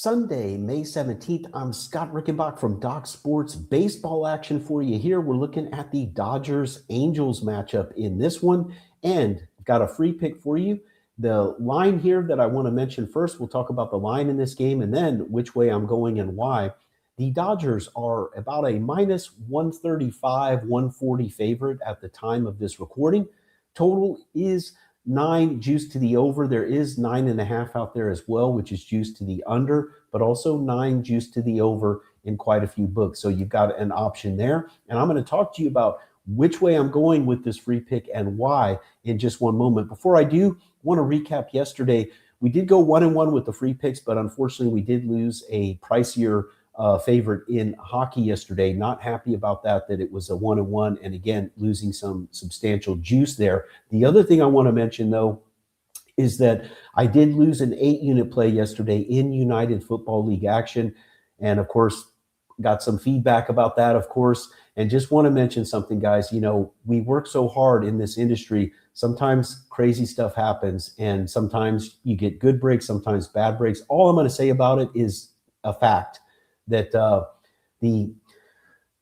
Sunday, May 17th, I'm Scott Rickenbach from Doc Sports. Baseball action for you here. We're looking at the Dodgers-Angels matchup in this one, and I've got a free pick for you. The line here that I want to mention first, we'll talk about the line in this game and then which way I'm going and why. The Dodgers are about a minus 135, 140 favorite at the time of this recording. Total is 9 juice to the over. There is 9.5 out there as well, which is juice to the under, but also 9 juice to the over in quite a few books. So you've got an option there. And I'm going to talk to you about which way I'm going with this free pick and why in just one moment. Before I do, I want to recap yesterday. We did go 1-1 with the free picks, but unfortunately we did lose a pricier favorite in hockey yesterday. Not happy about that it was a 1-1, and again, losing some substantial juice there. The other thing I want to mention, though, is that I did lose an 8-unit play yesterday in United Football League action, and of course, got some feedback about that, of course, and just want to mention something, guys. You know, we work so hard in this industry. Sometimes crazy stuff happens, and sometimes you get good breaks, sometimes bad breaks. All I'm going to say about it is a fact that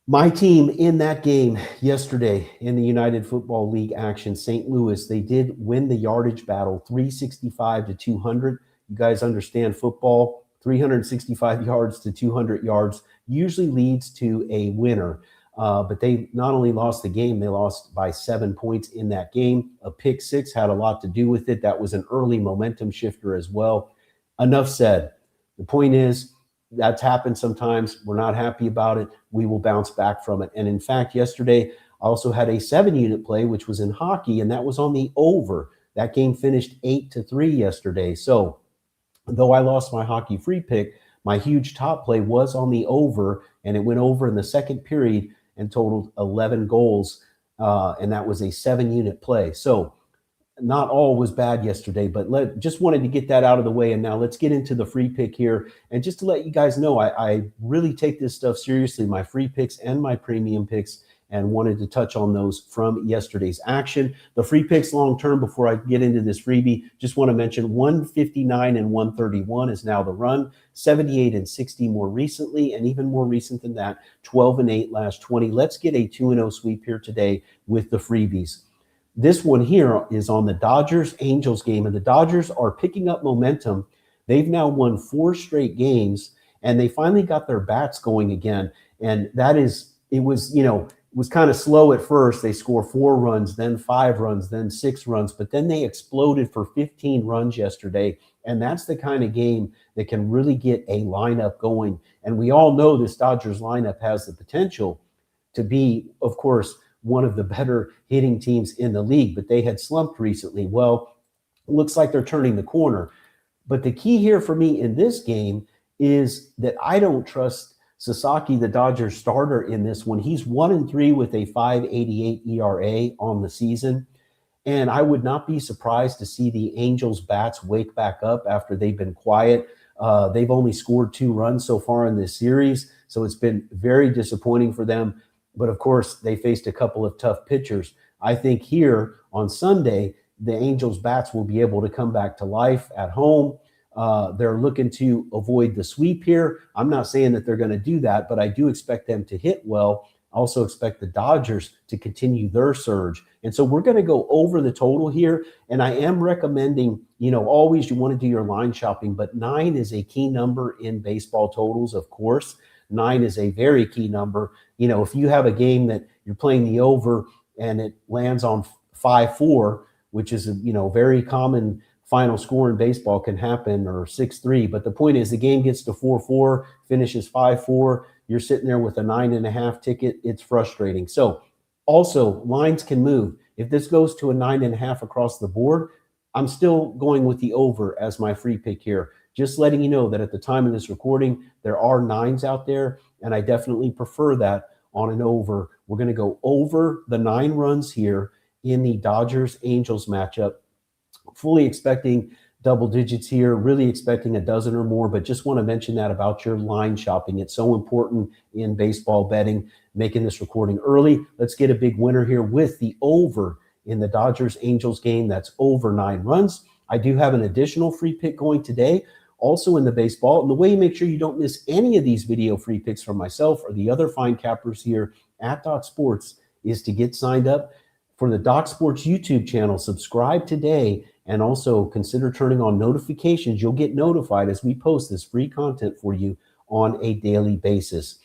my team in that game yesterday in the United Football League action, St. Louis, they did win the yardage battle, 365 to 200. You guys understand football, 365 yards to 200 yards usually leads to a winner. But they not only lost the game, they lost by 7 points in that game. A pick six had a lot to do with it. That was an early momentum shifter as well. Enough said. The point is, that's happened sometimes. We're not happy about it. We will bounce back from it. And in fact, yesterday, I also had a 7-unit play, which was in hockey, and that was on the over. That game finished 8-3 yesterday. So though I lost my hockey free pick, my huge top play was on the over, and it went over in the second period and totaled 11 goals. And that was a 7-unit play. So not all was bad yesterday, but just wanted to get that out of the way. And now let's get into the free pick here. And just to let you guys know, I really take this stuff seriously, my free picks and my premium picks, and wanted to touch on those from yesterday's action. The free picks long-term, before I get into this freebie, just want to mention 159 and 131 is now the run, 78 and 60 more recently, and even more recent than that, 12 and 8 last 20. Let's get a 2-0 sweep here today with the freebies. This one here is on the Dodgers-Angels game, and the Dodgers are picking up momentum. They've now won 4 straight games, and they finally got their bats going again. And it was kind of slow at first. They score 4 runs, then 5 runs, then 6 runs, but then they exploded for 15 runs yesterday. And that's the kind of game that can really get a lineup going. And we all know this Dodgers lineup has the potential to be, of course, one of the better hitting teams in the league, but they had slumped recently. Well, it looks like they're turning the corner. But the key here for me in this game is that I don't trust Sasaki, the Dodgers starter, in this one. He's 1-3 with a 5.88 ERA on the season. And I would not be surprised to see the Angels bats wake back up after they've been quiet. They've only scored 2 runs so far in this series, so it's been very disappointing for them. But of course, they faced a couple of tough pitchers. I think here on Sunday, the Angels bats will be able to come back to life at home. They're looking to avoid the sweep here. I'm not saying that they're going to do that, but I do expect them to hit well. I also expect the Dodgers to continue their surge. And so we're going to go over the total here. And I am recommending, always you want to do your line shopping, but 9 is a key number in baseball totals, of course. 9 is a very key number. If you have a game that you're playing the over and it lands on 5-4, which is a very common final score in baseball, can happen, or 6-3. But the point is, the game gets to 4-4, finishes 5-4. You're sitting there with a 9.5 ticket. It's frustrating. So also, lines can move. If this goes to a 9.5 across the board, I'm still going with the over as my free pick here. Just letting you know that at the time of this recording, there are 9s out there, and I definitely prefer that on an over. We're going to go over the 9 runs here in the Dodgers-Angels matchup. Fully expecting double digits here, really expecting a dozen or more, but just want to mention that about your line shopping. It's so important in baseball betting, making this recording early. Let's get a big winner here with the over in the Dodgers-Angels game. That's over 9 runs. I do have an additional free pick going today also in the baseball. And the way you make sure you don't miss any of these video free picks from myself or the other fine cappers here at Doc Sports is to get signed up for the Doc Sports YouTube channel. Subscribe today and also consider turning on notifications. You'll get notified as we post this free content for you on a daily basis.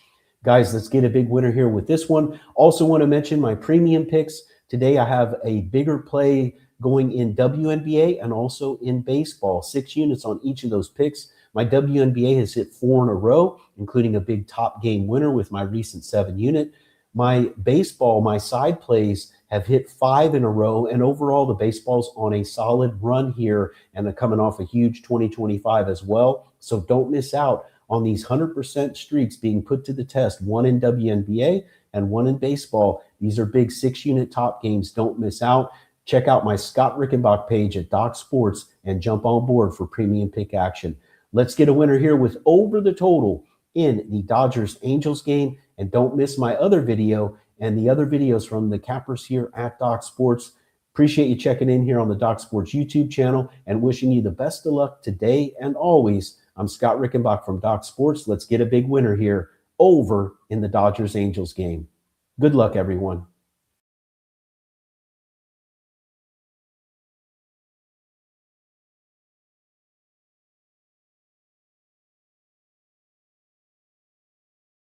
Guys, let's get a big winner here with this one. Also want to mention my premium picks. Today I have a bigger play going in WNBA and also in baseball. 6 units on each of those picks. My WNBA has hit 4 in a row, including a big top game winner with my recent 7 unit. My baseball, my side plays have hit 5 in a row, and overall the baseball's on a solid run here, and they're coming off a huge 2025 as well. So don't miss out on these 100% streaks being put to the test, 1 in WNBA and 1 in baseball. These are big 6-unit top games. Don't miss out. Check out my Scott Rickenbach page at Doc Sports and jump on board for premium pick action. Let's get a winner here with over the total in the Dodgers-Angels game. And don't miss my other video and the other videos from the cappers here at Doc Sports. Appreciate you checking in here on the Doc Sports YouTube channel and wishing you the best of luck today and always. I'm Scott Rickenbach from Doc Sports. Let's get a big winner here over in the Dodgers-Angels game. Good luck, everyone.